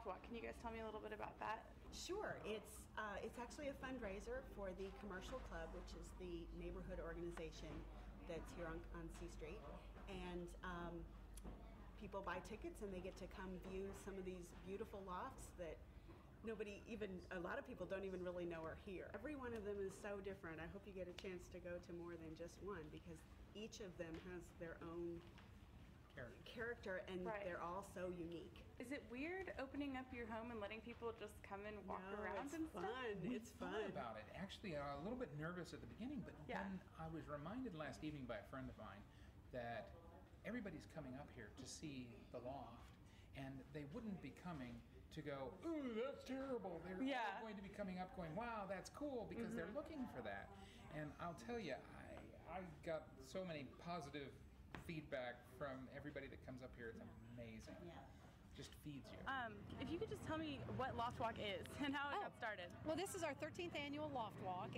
Loft Walk. Can you guys tell me a little bit about that? Sure. It's actually a fundraiser for the Commercial Club, which is the neighborhood organization that's here on C Street. And people buy tickets and they get to come view some of these beautiful lofts that a lot of people don't even really know are here. Every one of them is so different. I hope you get a chance to go to more than just one, because each of them has their own character and they're all so unique. Is it weird opening up your home and letting people just come and walk around and stuff? It's fun about it. Actually, a little bit nervous at the beginning, but then I was reminded last evening by a friend of mine that everybody's coming up here to see the loft, and they wouldn't be coming to go, ooh, that's terrible. They're all going to be coming up going, wow, that's cool, because they're looking for that. And I'll tell you, I got so many positive feedback from everybody that comes up here. It's amazing. Yeah. Just feeds you. If you could just tell me what Loft Walk is and how it got started. Well, this is our 13th annual Loft Walk.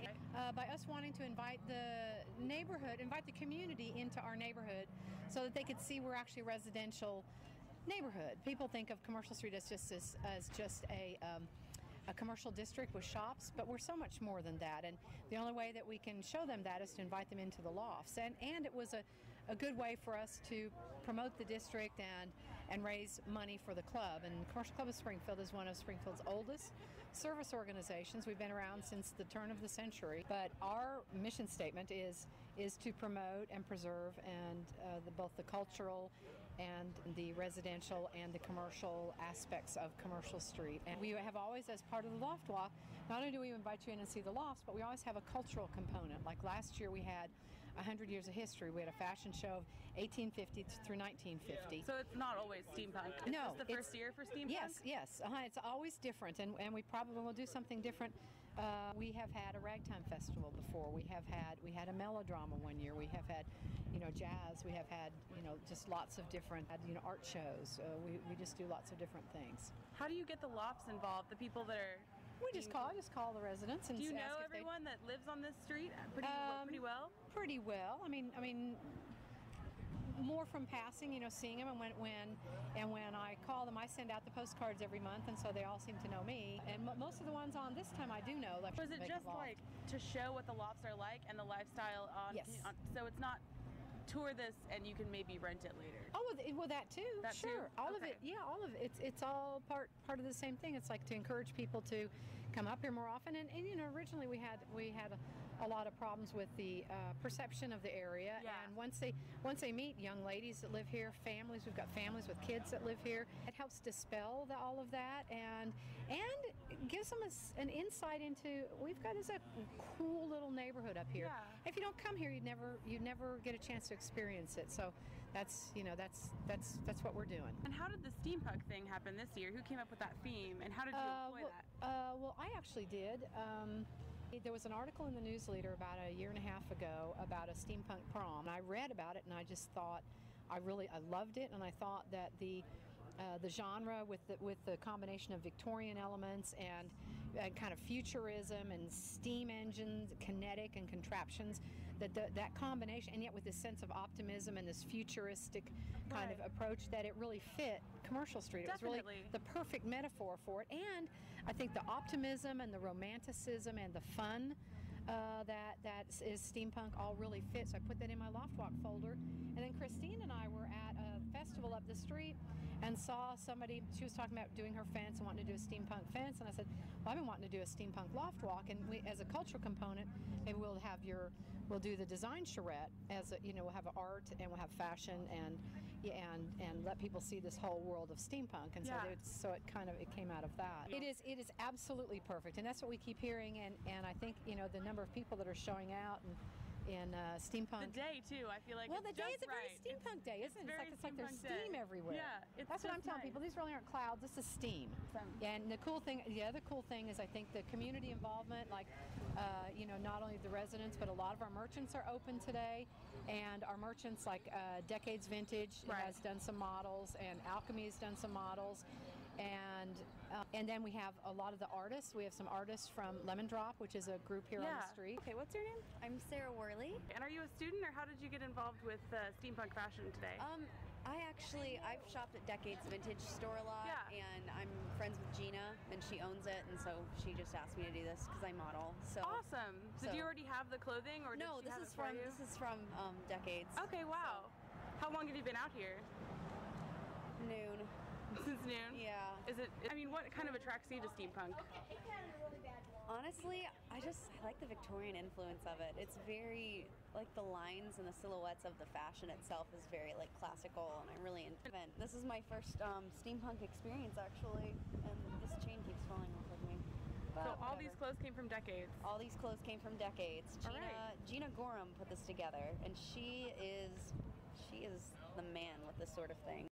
By us wanting to invite the community into our neighborhood so that they could see we're actually a residential neighborhood. People think of Commercial Street as just a commercial district with shops, but we're so much more than that. And the only way that we can show them that is to invite them into the lofts. And it was a good way for us to promote the district and raise money for the club. And Commercial Club of Springfield is one of Springfield's oldest service organizations. We've been around since the turn of the century. But our mission statement is to promote and preserve both the cultural and the residential and the commercial aspects of Commercial Street. And we have always, as part of the Loft Walk, not only do we invite you in and see the lofts, but we always have a cultural component. Like last year we had 100 years of history. We had a fashion show of 1850 through 1950. So it's not always steampunk. No. Is this the first year for steampunk? Yes. It's always different, and we probably will do something different. We have had a ragtime festival before. We had a melodrama one year. We have had, jazz. We have had, just lots of different, art shows. We just do lots of different things. How do you get the lofts involved? The people that are I just call the residents and do you ask know if everyone that lives on this street pretty well? Pretty well. I mean, more from passing, seeing them, and when I call them, I send out the postcards every month, and so they all seem to know me. And most of the ones on this time I do know. Like, was it just like to show what the lofts are like and the lifestyle on? Yes. So it's not tour this and you can maybe rent it later. Oh, well, that too. That sure. too? All of it. Yeah, all of it. It's all part of the same thing. It's like to encourage people to come up here more often. And originally we had a lot of problems with the perception of the area. Yeah. And once they meet young ladies that live here, families, we've got families with kids that live here. It helps dispel all of that and gives them an insight into we've got a cool little neighborhood up here. Yeah. If you don't come here, you'd never get a chance to experience it. So that's what we're doing. And how did the steampunk thing happen this year? Who came up with that theme, and how did you employ that? Well, I actually did. There was an article in the News Leader about a year and a half ago about a steampunk prom. I read about it and I just thought I loved it, and I thought that the genre with the combination of Victorian elements and kind of futurism and steam engines, kinetic and contraptions, that combination, and yet with this sense of optimism and this futuristic kind of approach, that it really fit Commercial Street. Definitely. It was really the perfect metaphor for it. And I think the optimism and the romanticism and the fun that is steampunk all really fit. So I put that in my Loft Walk folder. And then Christine and I were at a festival up the street and saw somebody, she was talking about doing her fence and wanting to do a steampunk fence, and I said, well, I've been wanting to do a steampunk Loft Walk, and we, as a cultural component, maybe we'll do the design charrette as we'll have art and we'll have fashion and let people see this whole world of steampunk. And so it came out of that. It is absolutely perfect, and that's what we keep hearing, and I think the number of people that are showing out in steampunk. The day too, I feel like. Well, it's the day is a very right. steampunk day, isn't it? It's like there's steam day. everywhere. Yeah, that's what I'm telling people. These really aren't clouds. This is steam. And the other cool thing is I think the community involvement, like not only the residents, but a lot of our merchants are open today, and our merchants like Decades Vintage has done some models, and Alchemy has done some models, and then we have a lot of the artists. We have some artists from Lemon Drop, which is a group here on the street. Okay, what's your name? I'm Sarah Worley. And are you a student, or how did you get involved with steampunk fashion today? I've shopped at Decades Vintage store a lot, and I'm friends and she owns it, and so she just asked me to do this because I model. So Awesome. So do you already have the clothing, or no? did she This have is it for from you? this is from decades. Okay, wow. How long have you been out here? Noon. Since noon? Yeah. Is it? I mean, what kind of attracts you to steampunk? Honestly, I like the Victorian influence of it. It's very, like, the lines and the silhouettes of the fashion itself is very, like, classical, and I really into it. This is my first steampunk experience, actually, and this chain keeps falling off of me. So But all whatever. these clothes came from decades. All these clothes came from decades. All right. Gina Gorham put this together, and she is the man with this sort of thing.